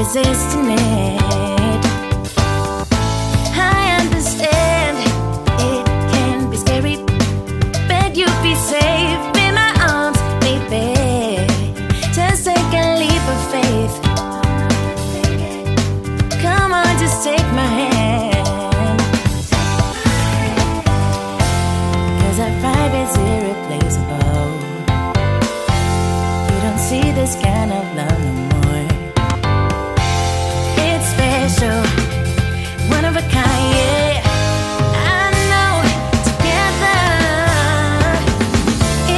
resisting it. I understand it can be scary, but you'll be safe in my arms, baby. Just take a leap of faith. Come on, just take my hand. 'Cause our vibe is irreplaceable. You don't see this kind of love no more. It's special, one of a kind, yeah. I know, together.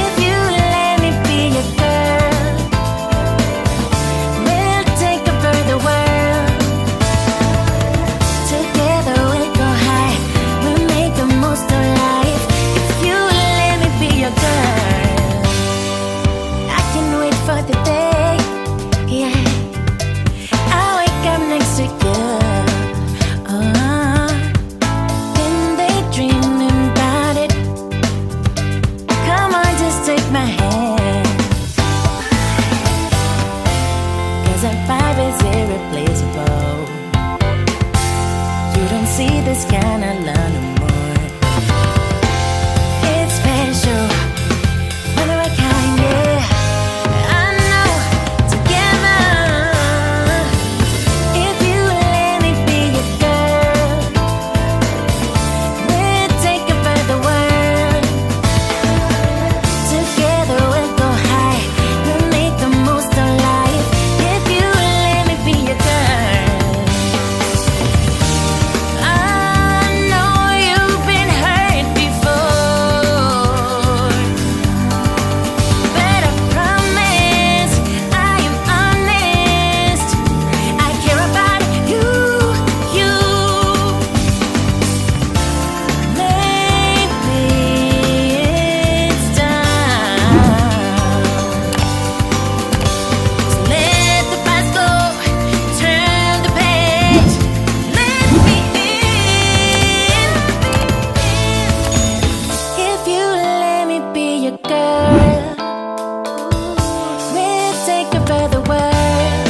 If you let me be your girl, we'll take over the world. Together we'll go high, we'll make the most of life. If you let me be your girl, I can wait for the day, yeah. I'll wake up next to you, then daydreaming about it. Come on, just take my hand. 'Cause our vibe is irreplaceable. You don't see this kind of love no more. It's special, one of a kind, yeah. I know, together. If you let me be your girl, we'll take over the world. Together we'll go high, we'll make the most of life. If you let me be your girl. I know you've been hurt before, but I promise I am honest. I care about you. Maybe it's time. So let the past go, turn the page. Let me in. If you let me be your girl, we'll take over the world.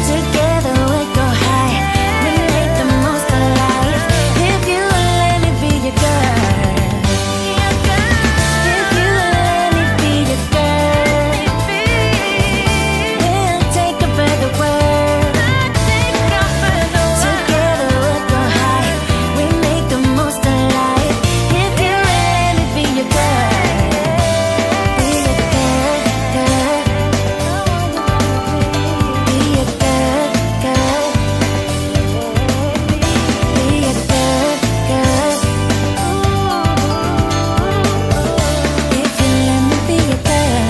Together we'll go high, we'll make the most of life. If you let me be your girl, if you let me be your girl, we'll take over the world. Together we'll go high, we'll make the most of life. If you let me be your girl, be your girl, girl. Be your girl, girl. Be your girl, girl. If you let me be your girl.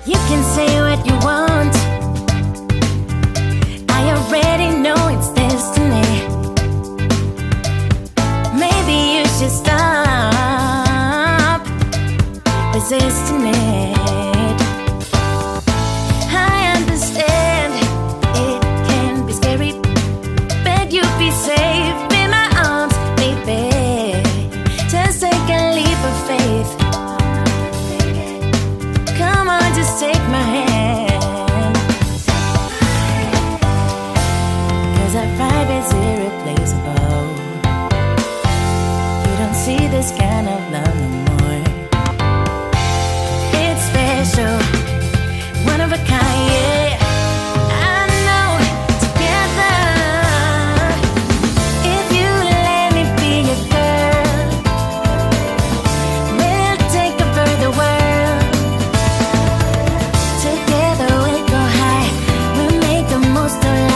You can say what you want. I already know it's destiny. Maybe you should stop resisting it. I understand it can be scary, but you'll be safe in my arms, baby. Just take a leap of faith. Come on, just take my hand. 'Cause our vibe is irreplaceable. You don't see this kind of love no more. It's special, one of a kind, yeah. I know, together. If you let me be your girl, we'll take over the world. Together we'll go high, we'll make the most of life.